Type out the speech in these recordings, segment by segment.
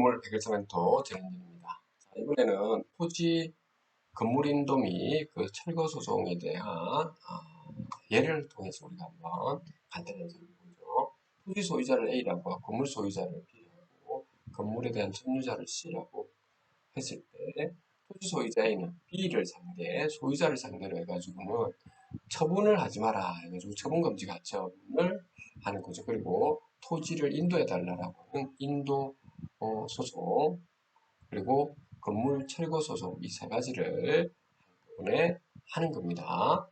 건물 해결사멘토 정인입니다. 자, 이번에는 토지 건물 인도 및 그 철거 소송에 대한 예를 통해서 우리가 한번 간단하게 살펴보죠. 토지 소유자를 A라고 건물 소유자를 B라고 건물에 대한 점유자를 C라고 했을 때 토지 소유자 A는 B를 소유자를 상대로 해가지고는 처분을 하지 마라 해가지고 처분금지 가처분을 하는 거죠. 그리고 토지를 인도해 달라라고 하는 인도 소송, 그리고 건물 철거 소송 이 세 가지를 한꺼번에 하는 겁니다.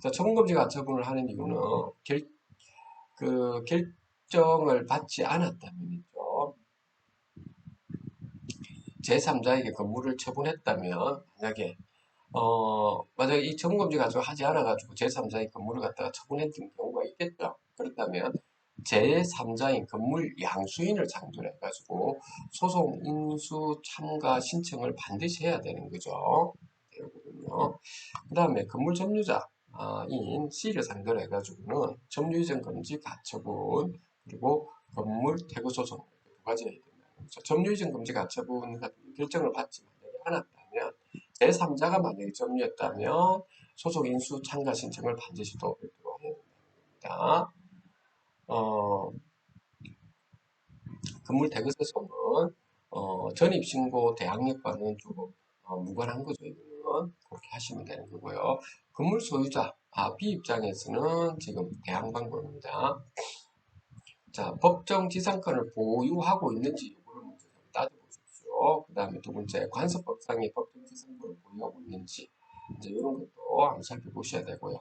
자, 처분금지 가처분을 하는 이유는 결정을 받지 않았다면이죠. 제3자에게 건물을 처분했다면 만약에 이 처분금지 가처분 하지 않아가지고 제3자의 건물을 갖다가 처분했던 경우가 있겠죠. 그렇다면 제3자인 건물 양수인을 상대로 해가지고 소송 인수 참가 신청을 반드시 해야 되는 거죠. 그 다음에 건물 점유자인 C를 상대로 해가지고는 점유 이전 금지 가처분 그리고 건물 퇴거 소송 두 가지 해야 된다는 거죠. 점유 이전 금지 가처분 같은 결정을 받지 않았다면 제3자가 만약에 점유했다면 소송 인수 참가 신청을 반드시 또 별도로 해야 된다는 겁니다. 건물 퇴거 소송은 전입신고 대항력과는 조금 무관한 거죠. 이거는 그렇게 하시면 되는 거고요. 건물 소유자 B 입장에서는 지금 대항방법입니다. 자, 법정 지상권을 보유하고 있는지 이거를 먼저 따져보십시오. 그 다음에 두 번째 관습법상의 법정 지상권을 보유하고 있는지 이제 이런 것도 한번 살펴보셔야 되고요.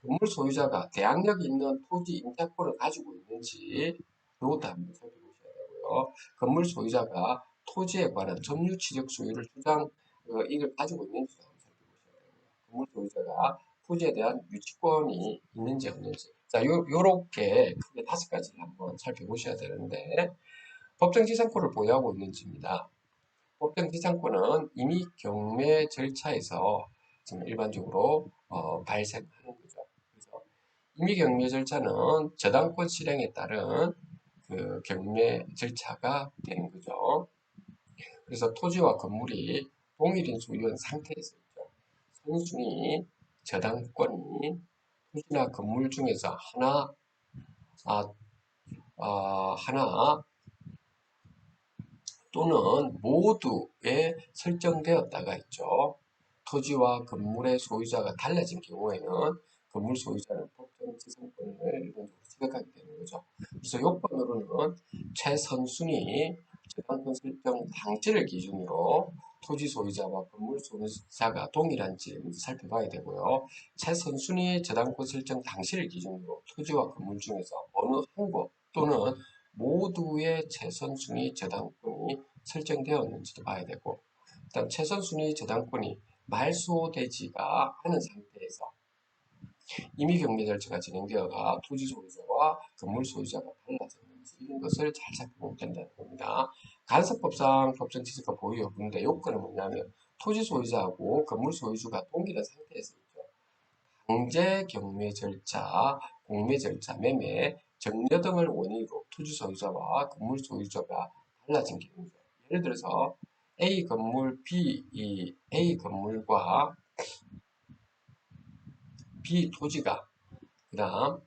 건물 소유자가 대항력이 있는 토지 임차권을 가지고 있는지 이것도 한번 살펴보셔야 되고요. 건물 소유자가 토지에 관한 점유 취득 소유를 이걸 가지고 있는지도 한번 살펴보셔야 되고요. 건물 소유자가 토지에 대한 유치권이 있는지 없는지. 자, 요렇게 크게 5가지를 한번 살펴보셔야 되는데, 법정지상권을 보유하고 있는지입니다. 법정지상권은 이미 경매 절차에서 지금 일반적으로 발생하는 거죠. 그래서 이미 경매 절차는 저당권 실행에 따른 그 경매 절차가 되는 거죠. 그래서 토지와 건물이 동일인 소유한 상태에서 있죠. 선순위 저당권이 토지나 건물 중에서 하나 또는 모두에 설정되었다가 있죠. 토지와 건물의 소유자가 달라진 경우에는 건물 소유자는 법정 지상권을 일반적으로 지각하게 되는 거죠. 그래서 요건으로는 최선순위 저당권 설정 당시를 기준으로 토지 소유자와 건물 소유자가 동일한지 살펴봐야 되고요. 최선순위 저당권 설정 당시를 기준으로 토지와 건물 중에서 어느 한 곳 또는 모두의 최선순위 저당권이 설정되었는지도 봐야 되고, 일단 최선순위 저당권이 말소되지가 않은 상태에서 이미 경매 절차가 진행되어가 토지 소유자와 건물 소유자가 달라졌는지 이런 것을 잘 살펴보면 된다는 겁니다. 간섭법상 법정 지지가 보유 여부인데 요건은 뭐냐면 토지 소유자하고 건물 소유주가 동일한 상태에서 있죠. 강제 경매 절차, 공매 절차, 매매, 정려 등을 원인으로 토지 소유자와 건물 소유자가 달라진 경우죠. 예를 들어서 A 건물 A 건물과 B 토지가 그다음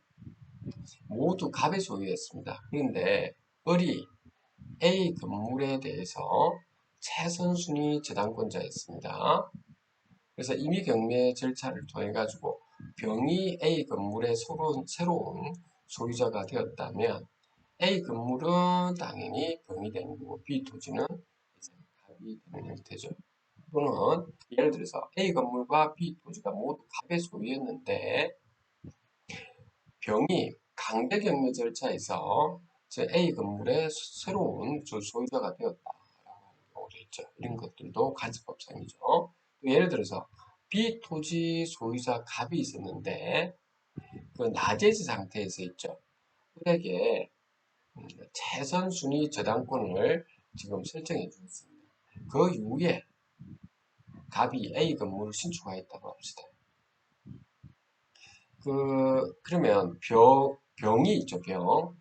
모두 갑의 소유였습니다. 그런데 을이 A 건물에 대해서 최선순위 저당권자였습니다. 그래서 임의경매 절차를 통해 가지고 병이 A 건물의 새로운 소유자가 되었다면 A 건물은 당연히 병이 되는 거고 B 토지는 갑이 되는 형태죠. 또는 예를 들어서 A 건물과 B 토지가 모두 갑의 소유였는데 병이 강제경매 절차에서 A 건물의 새로운 소유자가 되었다라고 하는 경우도 있죠. 이런 것들도 간섭법상이죠. 예를 들어서 B 토지 소유자 갑이 있었는데 그 나제지 상태에서 있죠. 그에게 최선 순위 저당권을 지금 설정해 주었습니다. 그 이후에 갑이 A 건물을 신축하였다고 합시다. 그러면 병이 있죠, 병.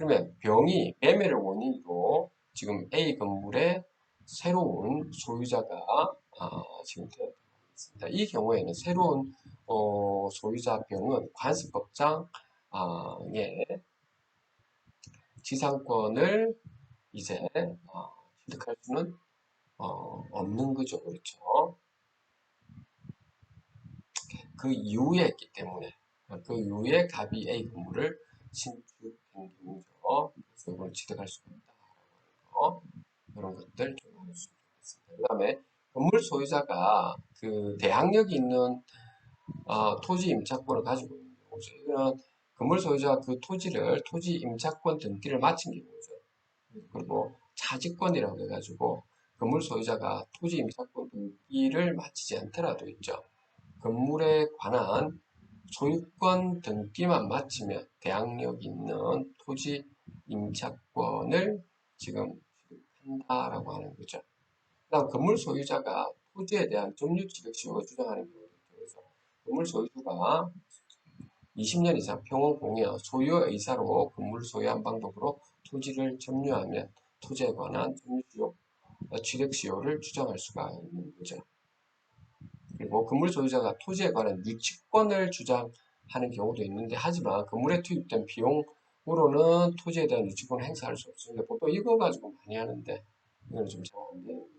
그러면 병이 매매를 원인으로 지금 A 건물에 새로운 소유자가 지금 되었습니다. 이 경우에는 새로운 소유자 병은 관습법상의 지상권을 이제 취득할 수는 없는 거죠. 그렇죠. 그 이후에 했기 때문에 그 이후에 갑이 A 건물을 신축한 경우죠. 그래서 이걸 취득할 수가 없다라고 하는 거 이런 것들 좀 알아주시면 좋겠습니다. 그 다음에 건물 소유자가 그 대항력이 있는 토지 임차권을 가지고 있는 경우죠. 이거는 건물 소유자가 그 토지를 토지 임차권 등기를 마친 경우죠. 그리고 차지권이라고 해가지고 건물 소유자가 토지 임차권 등기를 마치지 않더라도 있죠. 건물에 관한 소유권 등기만 마치면 대항력 있는 토지 임차권을 지금 취득한다라고 하는 거죠. 그다음 건물 소유자가 토지에 대한 점유 취득 시효를 주장하는 경우도 있죠. 그래서 건물 소유주가 20년 이상 평원 공여 소유 의사로 건물을 소유한 방법으로 토지를 점유하면 토지에 관한 점유 시효, 취득 시효를 주장할 수가 있는 거죠. 그리고 건물 소유자가 토지에 관한 유치권을 주장하는 경우도 있는데 하지만 건물에 투입된 비용으로는 토지에 대한 유치권을 행사할 수 없습니다. 보통 이거 가지고 많이 하는데 이거는 좀 잘 안 되는 거죠.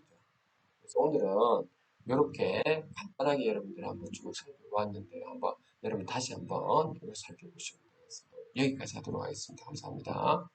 그래서 오늘은 이렇게 간단하게 여러분들 한번 쭉 살펴보았는데 한번 여러분 다시 한번 이걸 살펴보시면 되겠습니다. 여기까지 하도록 하겠습니다. 감사합니다.